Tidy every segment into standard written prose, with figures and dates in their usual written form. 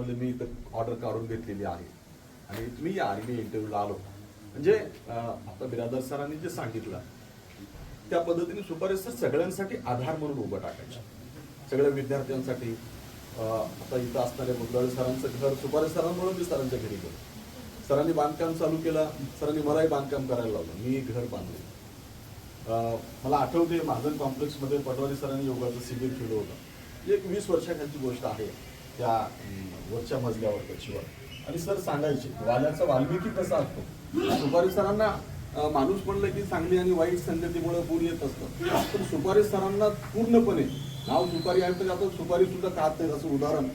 ऑफिसमध्ये मी इथं ऑर्डर काढून घेतलेली आहे आणि तुम्ही या आणि मी इंटरव्ह्यूला आलो. म्हणजे आता बिरादर सरांनी जे सांगितलं त्या पद्धतीने सुपारीस सर सगळ्यांसाठी आधार म्हणून उभं टाकायचे, सगळ्या विद्यार्थ्यांसाठी. आता इथं असणाऱ्या मुंदळे सरांचं घर सुपारीस सरांमुळे मी सरांच्या घरी गेलो. सरांनी बांधकाम चालू केलं, सरांनी मलाही बांधकाम करायला लावलं, मी घर बांधले. मला आठवते महाजन कॉम्प्लेक्समध्ये पटवारी सरांनी योगाचं शिबिर ठेवलं होतं. एक 20 वर्षाखालची गोष्ट आहे. त्या वरच्या मजल्यावर कच्छीवर आणि सर सांगायचे वाल्याचा वाल्मिकी कसा असतो. सुपारी सरांना माणूस म्हणलं की चांगली आणि वाईट संगतीमुळे पूर येत असतं, पण सुपारी सरांना पूर्णपणे नाव सुपारी आहे तर आपण सुपारी सुद्धा खात नाही असं उदाहरण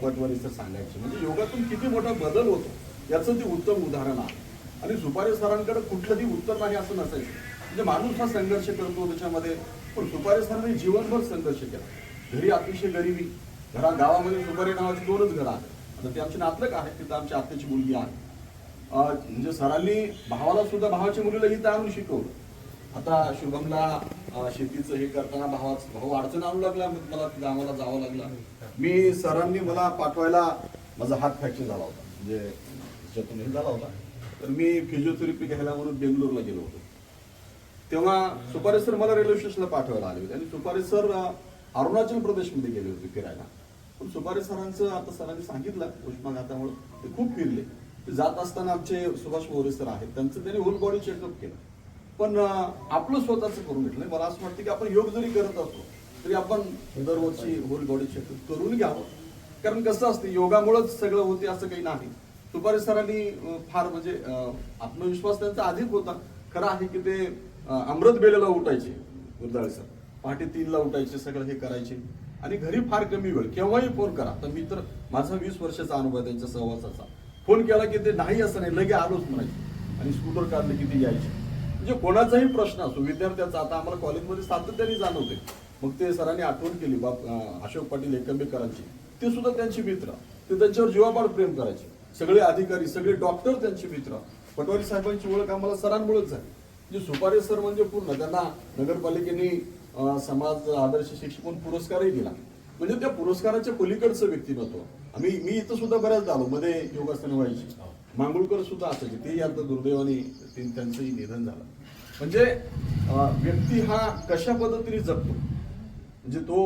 पटवारी सर सांगायचे. म्हणजे योगातून किती मोठा बदल होतो याचं ते उत्तम उदाहरण आहे. आणि सुपारी सरांकडे कुठलंही उत्तर नाही असं नसायचं. म्हणजे माणूस हा संघर्ष करतो त्याच्यामध्ये, पण सुपारी सरांनी जीवनभर संघर्ष केला. घरी अतिशय गरिबी, गावामध्ये सुपारी नावाची 2च घरं आहेत. आता ते आमचे नातलग आहे, तिथं आमच्या आत्याची मुलगी आहे. म्हणजे सरांनी भावाला सुद्धा भावाच्या मुलीला इथं आणून शिकवलं. आता शुभमला शेतीचं हे करताना भाऊ अडचण आणू लागला, मला गावाला जावं लागलं. मी सरांनी मला पाठवायला, माझा हात फ्रॅक्चर झाला होता, म्हणजे त्याच्यातून हे झाला होता, तर मी फिजिओथेरपी घ्यायला म्हणून बेंगलोरला गेलो होतो. तेव्हा सुपारी सर मला रेल्वे स्टेशनला पाठवायला आले होते आणि सुपारी सर अरुणाचल प्रदेशमध्ये गेले होते फिरायला. पण सुपारी सरांचं आता सरांनी सांगितलं उष्माघातामुळे ते खूप फिरले. जात असताना आमचे सुभाष मोरे सर आहेत, त्यांचं त्यांनी होल बॉडी चेकअप केलं, पण आपलं स्वतःच करून घेतलं. मला असं वाटतं की आपण योग जरी करत असतो तरी आपण दरवर्षी होल बॉडी चेकअप करून घ्यावं. कारण कसं असतं, योगामुळेच सगळं होते असं काही नाही. सुपारी सरांनी फार म्हणजे आत्मविश्वास त्यांचा अधिक होता. खरं आहे की ते अमृत बेलेला उठायचे, गुरदाळे सर पहाटे 3ला उठायचे, सगळं हे करायचे आणि घरी फार कमी वेळ, केव्हाही फोन करा. तर मी तर माझा 20 वर्षाचा अनुभव आहे त्यांच्या सहवासाचा. फोन केला की ते नाही असं नाही, लगे आलोच म्हणायचे आणि स्कूटर काढले की ते यायचे. म्हणजे कोणाचाही प्रश्न असो विद्यार्थ्याचा, आता आम्हाला कॉलेजमध्ये सातत्याने जाणवते. मग ते सरांनी आठवण केली अशोक पाटील एकंबेकरांची, ते सुद्धा त्यांचे मित्र, ते त्यांच्यावर जीवापाड प्रेम करायचे. सगळे अधिकारी, सगळे डॉक्टर त्यांचे मित्र. पटवारी साहेबांची ओळख आम्हाला सरांमुळेच झाली. म्हणजे सुपारी सर म्हणजे पूर्ण, त्यांना नगरपालिकेने समाज आदर्श शिक्षक म्हणून पुरस्कारही दिला. म्हणजे त्या पुरस्काराच्या पलीकडचं व्यक्तिमत्व. मी इथं सुद्धा बऱ्याचदा आलो, मध्ये योगासनं व्हायची. मांगुळकर सुद्धा असायचे, तेही आता दुर्दैवाने त्यांचंही निधन झालं. म्हणजे व्यक्ती हा कशा पद्धतीने जगतो, म्हणजे तो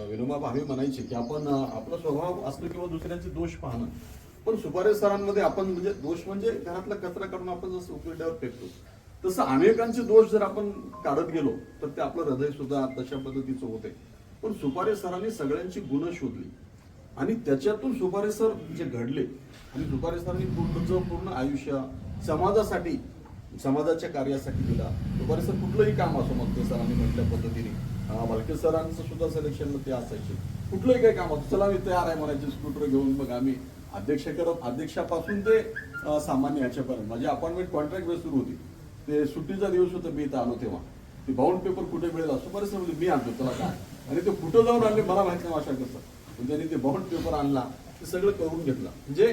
विनोबा भावे म्हणायचे की आपण आपला स्वभाव असतो किंवा दुसऱ्यांचे दोष पाहणं, पण सुपारी सरांमध्ये आपण म्हणजे दोष म्हणजे घरातला कचरा काढून आपण जसं उकिरड्यावर फेकतो तसं अनेकांचे दोष जर आपण काढत गेलो तर ते आपलं हृदय सुद्धा तशा पद्धतीचं होते. पण सुपारी सरांनी सगळ्यांची गुण शोधली आणि त्याच्यातून सुपारी सर जे घडले आणि सुपारी सरांनी पूर्ण आयुष्य समाजासाठी, समाजाच्या कार्यासाठी दिला. सुपारी सर कुठलंही काम असो, मग ते सरांनी म्हटल्या पद्धतीने भालके सरांचं सुद्धा सिलेक्शनला ते असायचे. कुठलंही काही काम असतं, चला मी तयार आहे म्हणायचे स्कूटर घेऊन. मग आम्ही अध्यक्षापासून ते सामान्य ह्याच्यापर्यंत माझी अपॉइंटमेंट कॉन्ट्रॅक्ट बेस सुरू होती. ते सुट्टीचा दिवस होता, मी इथं आलो तेव्हा ते बाउंड पेपर कुठे मिळेल असं बरेच म्हणजे मी आणतो त्याला काय, आणि ते कुठं जाऊन आणले मला माहित नाही अशा कसं. म्हणजे त्यांनी ते बाउंड पेपर आणला, ते सगळं करून घेतलं. म्हणजे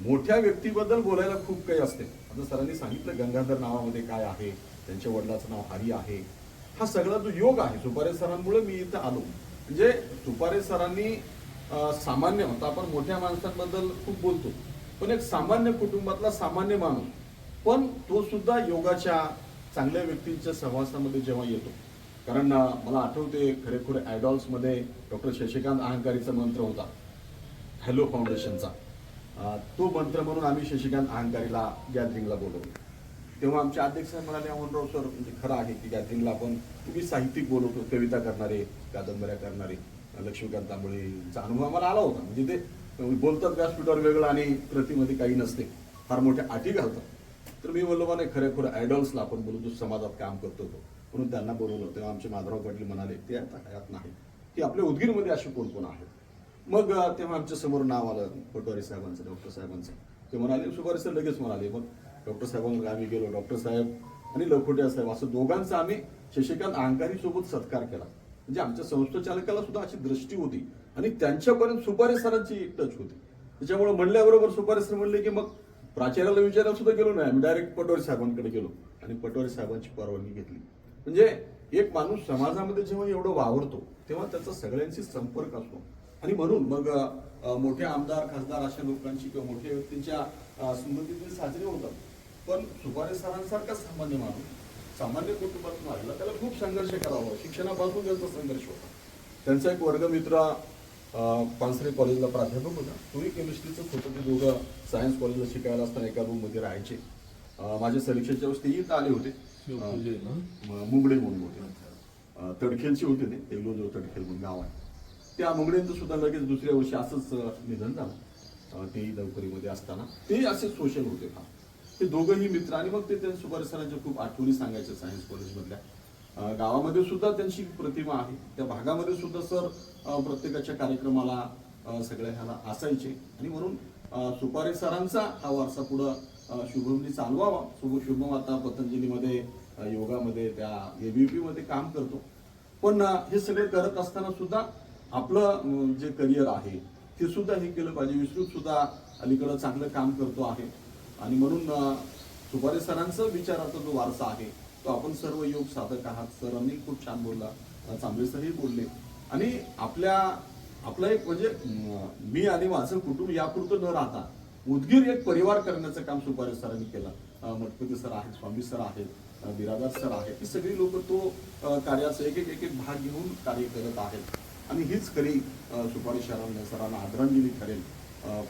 मोठ्या व्यक्तीबद्दल बोलायला खूप काही असते. आता सरांनी सांगितलं गंगाधर नावामध्ये काय आहे, त्यांच्या वडिलाचं नाव हरी आहे. हा सगळा जो योग आहे सुपारे सरांमुळे मी इथं आलो. म्हणजे सुपारे सरांनी सामान्य होता, आपण मोठ्या माणसांबद्दल खूप बोलतो, पण एक सामान्य कुटुंबातला सामान्य माणूस, पण तो सुद्धा योगाच्या चांगल्या व्यक्तींच्या सहवासामध्ये जेव्हा येतो. कारण मला आठवते खरेखुरे आयडॉल्समध्ये डॉक्टर शशिकांत अहंकारीचा मंत्र होता, हॅलो फाउंडेशनचा. तो मंत्र म्हणून आम्ही शशिकांत अहंकारीला गॅदरिंगला बोलवलो. तेव्हा आमचे अध्यक्ष म्हणाले, अमोलराव सर म्हणजे खरं आहे की गॅदरिंगला आपण तुम्ही साहित्यिक बोलवतो, कविता करणारे, कादंबऱ्या करणारे, लक्ष्मीकांत तांबळेचा अनुभव आम्हाला आला होता. म्हणजे ते बोलतात व्यासपीठावर वेगळं आणि प्रतिमध्ये काही नसते, फार मोठ्या अटी घालतात. तर मी बोललो नाही, खरेखुरे आयडॉल्सला आपण बोलतो, समाजात काम करतो तो, म्हणून त्यांना बोलवलं. तेव्हा आमचे माधवराव पाटील म्हणाले ते आता हयात नाही की आपल्या उदगीरमध्ये असे कोण कोण आहेत. मग तेव्हा आमच्या समोर नाव आलं पटवारी साहेबांचं, डॉक्टर साहेबांचं. ते म्हणाले, सुपारी सर लगेच म्हणाले. मग डॉक्टर साहेबांकडे आम्ही गेलो. डॉक्टर साहेब आणि लखोटिया साहेब असं दोघांचा आम्ही शशिकांत अहंकारी सोबत सत्कार केला. म्हणजे आमच्या संस्थाचालकाला सुद्धा अशी दृष्टी होती आणि त्यांच्यापर्यंत सुपारी सरांची टच होती. त्याच्यामुळे म्हणल्याबरोबर सुपारी सर म्हणले की मग प्राचार्याला विचारायला सुद्धा गेलो नाही, आम्ही डायरेक्ट पटवारी साहेबांकडे गेलो आणि पटवारी साहेबांची परवानगी घेतली. म्हणजे एक माणूस समाजामध्ये जेव्हा एवढं वावरतो तेव्हा त्याचा सगळ्यांशी संपर्क असतो. आणि म्हणून मग मोठे आमदार खासदार अशा लोकांची किंवा मोठ्या व्यक्तींच्या स्मृतीदिन साजरे होतात. पण सुपारे सरांसारखा सामान्य माणूस सामान्य कुटुंबातून आलेला त्याला खूप संघर्ष करावा. शिक्षणापासून त्यांचा संघर्ष होता. त्यांचा एक वर्गमित्र पानसरे कॉलेजला प्राध्यापक होता. तोही केमिस्ट्रीचंच होतं. ते दोघं सायन्स कॉलेजला शिकायला असताना एका रूममध्ये राहायचे. माझ्या सरीक्षेच्या वेळेस तेही इथं आले होते. मुंगडे म्हणून होते, तडखेलचे होते ते, तेलोजो तडखेल म्हणून गाव आहे. त्या मुंगडेंचं सुद्धा लगेच दुसऱ्या वर्षी असंच निधन झालं. तेही दौकरीमध्ये असताना ते असे सोशल होते का ते दोघंही मित्र. आणि मग ते सुपारे सरांच्या खूप आठवणी सांगायचे सायन्स कॉलेजमधल्या. गावामध्ये सुद्धा त्यांची प्रतिमा आहे. त्या भागामध्ये सुद्धा सर प्रत्येकाच्या कार्यक्रमाला सगळ्या ह्याला असायचे. आणि म्हणून सुपारे सरांचा हा वारसा पुढं शुभमनी चालवावा. शुभम आता पतंजलीमध्ये योगामध्ये त्या एबीपी मध्ये काम करतो. पण हे सगळे करत असताना सुद्धा आपलं जे करिअर आहे ते सुद्धा हे केलं पाहिजे. विस्तृत सुद्धा अलीकडं चांगलं काम करतो आहे. आणि म्हणून सुपारे सरांचा विचाराचा जो वारसा आहे तो आपण सर्व योग साधक आहात. सरांनी खूप छान बोलला, चांबळे सरही बोलले. आणि आपला एक म्हणजे मी आणि माझं कुटुंब यापुरतं न राहता उदगीर एक परिवार करण्याचं काम सुपारे सरांनी केलं. मटपती सर आहेत, स्वामी सर आहेत, बिरादार सर आहेत. ही सगळी लोक तो कार्याचा एक एक भाग घेऊन कार्य करत आहेत. आणि हीच खरी सुपारे सरांना आदरांजली ठरेल.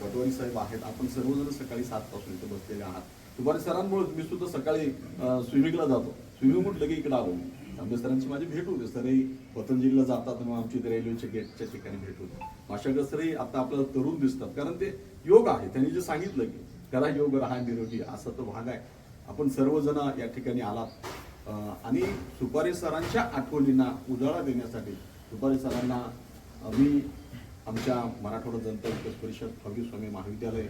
पटवारी साहेब आहेत. आपण सर्वजण सकाळी 7 पासून इथे बसलेले आहात. सुपारे सरांमुळे मी सुद्धा सकाळी स्विमिंगला जातो. स्विमिंग म्हटलं की इकडे आलो. तांबे सरांची माझी भेट होते. सरही पतंजलीला जातात, मग आमची रेल्वेच्या गेटच्या ठिकाणी भेट होते. माशागर सरही आता आपल्याला तरुण दिसतात, कारण ते योग आहे. त्यांनी जे सांगितलं की करा योग राहा निरोगी, असा तो भाग आहे. आपण सर्वजण या ठिकाणी आलात. आणि सुपारे सरांच्या आठवणींना उजाळा देण्यासाठी सुपारे सरांना मी आमच्या मराठवाडा जनता विकास परिषद फगी स्वामी महाविद्यालय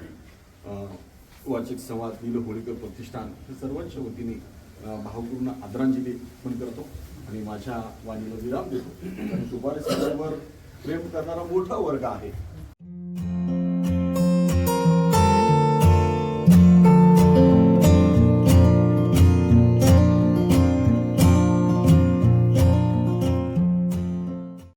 वार्षिक संवाद नील होळीकर प्रतिष्ठान हे सर्वांच्या वतीने भावपूर्ण आदरांजली पण करतो. आणि माझ्या वाणीला विराम देतो. आणि सुपारे सरांवर प्रेम करणारा मोठा वर्ग आहे.